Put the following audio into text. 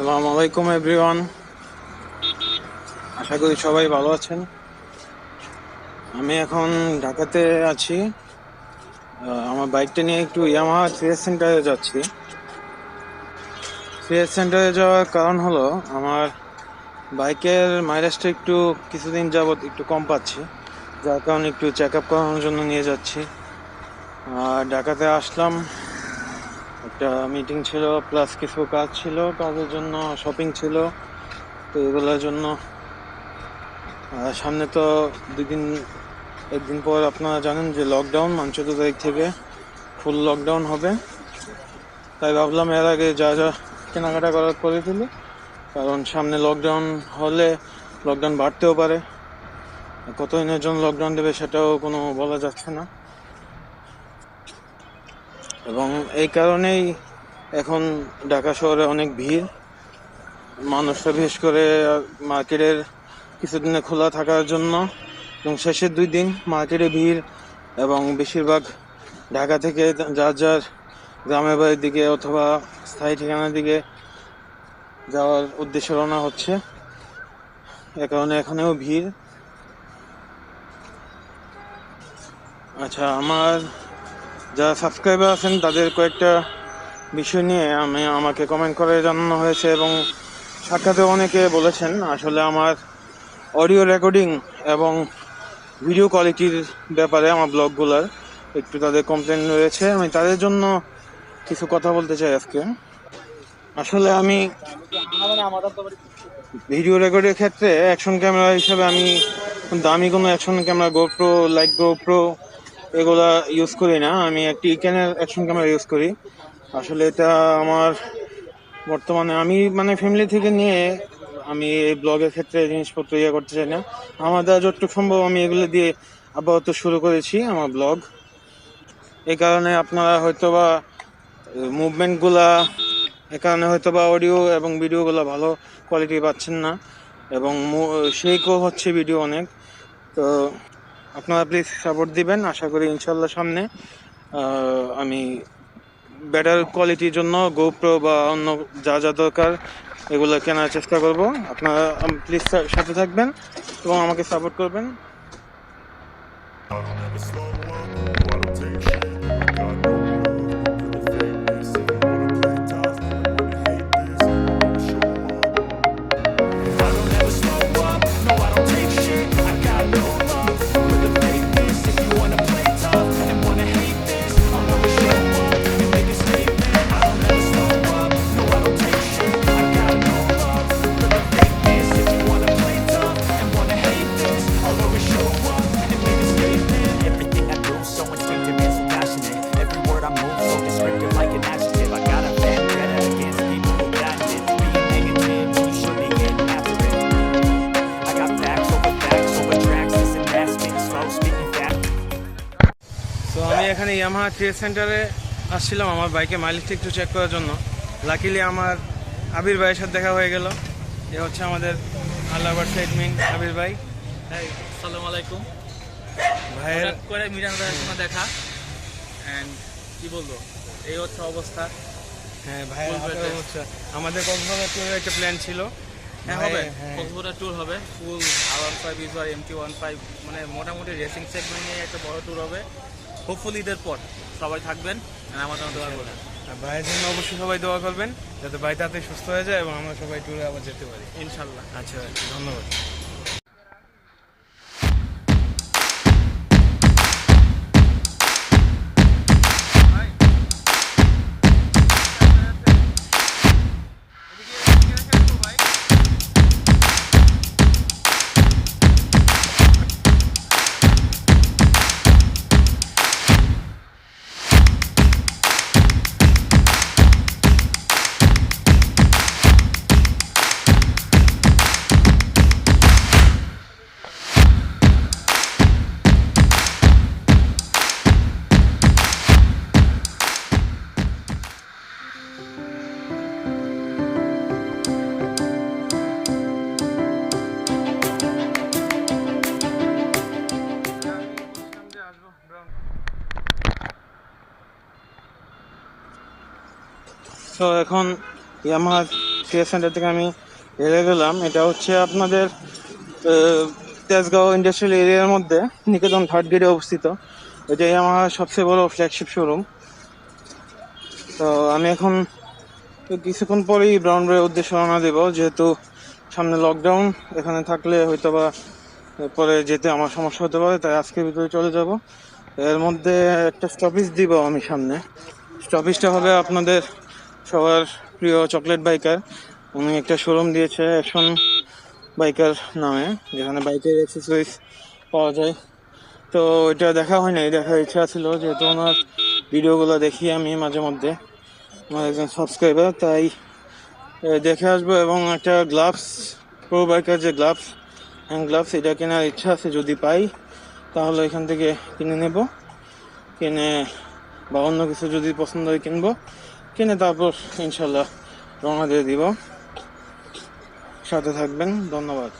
আসসালামু আলাইকুম এভরিওয়ান। আশা করি সবাই ভালো আছেন। আমি এখন ঢাকাতে আছি। আমার বাইকটা নিয়ে একটু ইয়ামাহা সিএস সেন্টারে যাচ্ছি। সিএস সেন্টারে যাওয়ার কারণ হলো আমার বাইকের মাইলেজটা একটু কিছুদিন যাবৎ একটু কম পাচ্ছি, যার কারণে একটু চেক আপ করানোর জন্য নিয়ে যাচ্ছি। আর ঢাকাতে আসলাম, একটা মিটিং ছিল প্লাস কিছু কাজ ছিল, কাজের জন্য শপিং ছিল, তো এগুলোর জন্য সামনে তো একদিন পর আপনারা জানেন যে লকডাউন, 14 তারিখ থেকে ফুল লকডাউন হবে। তাই ভাবলাম এর আগে যা যা কেনাকাটা করার করে ফেলি, কারণ সামনে লকডাউন হলে লকডাউন বাড়তেও পারে। কতদিনের জন্য লকডাউন দেবে সেটাও কোনো বলা যাচ্ছে না, এবং এই কারণেই এখন ঢাকা শহরে অনেক ভিড়। মানুষরা বিশেষ করে মার্কেটের কিছুদিনে খোলা থাকার জন্য এবং শেষের 2 দিন মার্কেটে ভিড়, এবং বেশিরভাগ ঢাকা থেকে যার যার গ্রামের বাড়ির দিকে অথবা স্থায়ী ঠিকানার দিকে যাওয়ার উদ্দেশ্যে রওনা হচ্ছে। এ কারণে এখানেও ভিড়। আচ্ছা, আমার যারা সাবস্ক্রাইবার আছেন তাদের কয়েকটা বিষয় নিয়ে আমাকে কমেন্ট করে জানানো হয়েছে, এবং সাক্ষাতে অনেকে বলেছেন আসলে আমার অডিও রেকর্ডিং এবং ভিডিও কোয়ালিটির ব্যাপারে আমার ব্লগগুলোর একটু তাদের কমপ্লেন রয়েছে। আমি তাদের জন্য কিছু কথা বলতে চাই আজকে। আসলে আমি ভিডিও রেকর্ডের ক্ষেত্রে অ্যাকশন ক্যামেরা হিসেবে আমি দামি কোনো action camera GoPro, like GoPro এগুলা ইউজ করি না। আমি একটি ক্যানের অ্যাকশন ক্যামেরা ইউজ করি। আসলে এটা আমার বর্তমানে আমি ফ্যামিলি থেকে নিয়ে আমি এই ব্লগের ক্ষেত্রে জিনিসপত্র করতে চাই না। আমার দ্বারা যতটুকু সম্ভব আমি এগুলো দিয়ে আপাতত শুরু করেছি আমার ব্লগ। এই কারণে আপনারা হয়তোবা মুভমেন্টগুলা, এ কারণে হয়তোবা অডিও এবং ভিডিওগুলো ভালো কোয়ালিটি পাচ্ছেন না, এবং শেকও হচ্ছে ভিডিও অনেক। তো আপনারা প্লিজ সাপোর্ট দিবেন। আশা করি ইনশাল্লাহ সামনে আমি বেটার কোয়ালিটির জন্য গোপ্রো বা অন্য যা যা দরকার এগুলো কেনার চেষ্টা করব। আপনারা প্লিজ সাথে থাকবেন এবং আমাকে সাপোর্ট করবেন। তো আমি এখানে ইয়ামাহা ট্রেড সেন্টারে আসছিলাম আমার বাইকে মাইলেজটা একটু চেক করার জন্য। লাকিলি আমার আবির ভাইয়ের সাথে দেখা হয়ে গেল। এ হচ্ছে আমাদের আল্লাহবার সাইডমিন আবির ভাই। আসসালামু আলাইকুম। ভাইয়ের করে মিরান ভাইয়ের সঙ্গে দেখা, অ্যান্ড কি বলবো, এই হচ্ছে অবস্থা। হ্যাঁ, ভাইয়ের হচ্ছে আমাদের কক্সবাজার ট্যুরের একটা প্ল্যান ছিল। হ্যাঁ, হবে কক্সবাজার ট্যুর হবে, ফুল R15 ইউজার MT-15, মানে মোটামুটি রেসিং সেগমেন্ট নিয়ে একটা বড় ট্যুর হবে। হোপফুলি ঈদের পর সবাই থাকবেন, আমার জন্য দোয়া করবেন। ভাইয়ের জন্য অবশ্যই সবাই দোয়া করবেন যাতে ভাই তাড়াতাড়ি সুস্থ হয়ে যায় এবং আমরা সবাই ট্যুরে আবার যেতে পারি ইনশাল্লাহ। আচ্ছা, ধন্যবাদ। তো এখন ইয়ামাহা সিএস সেন্টার থেকে আমি হেরে গেলাম। এটা হচ্ছে আপনাদের তেজগাঁও ইন্ডাস্ট্রিয়াল এরিয়ার মধ্যে নিকেতন থার্ড গেটে অবস্থিত। এটাই আমার সবচেয়ে বড় ফ্ল্যাগশিপ শোরুম। তো আমি এখন কিছুক্ষণ পরেই ব্রাউন ব্রের উদ্দেশ্যে রওনা দেবো, যেহেতু সামনে লকডাউন। এখানে থাকলে হয়তো বা পরে যেতে আমার সমস্যা হতে পারে, তাই আজকের ভিতরে চলে যাব। এর মধ্যে একটা স্টপেজ দিব আমি সামনে। স্টপেজটা হবে আপনাদের সবার প্রিয় চকলেট বাইকার। উনি একটা শোরুম দিয়েছে অ্যাকশন বাইকার নামে, যেখানে বাইকের অ্যাক্সেসরিজ পাওয়া যায়। তো এটা দেখা হয় নাই, দেখার ইচ্ছা ছিল, যেহেতু ওনার ভিডিওগুলো দেখি আমি মাঝে মধ্যে, আমার একজন সাবস্ক্রাইবার, তাই দেখে আসবো। এবং একটা গ্লাভস, প্রো বাইকার যে গ্লাভস, হ্যান্ড গ্লাভস, এটা কেনার ইচ্ছা আছে। যদি পাই তাহলে এখান থেকে কিনে নেব, কিনে বা অন্য কিছু যদি পছন্দ হয় কিনবো, কিনে তারপর ইনশাল্লাহ রওনা দিয়ে দিব। সাথে থাকবেন, ধন্যবাদ।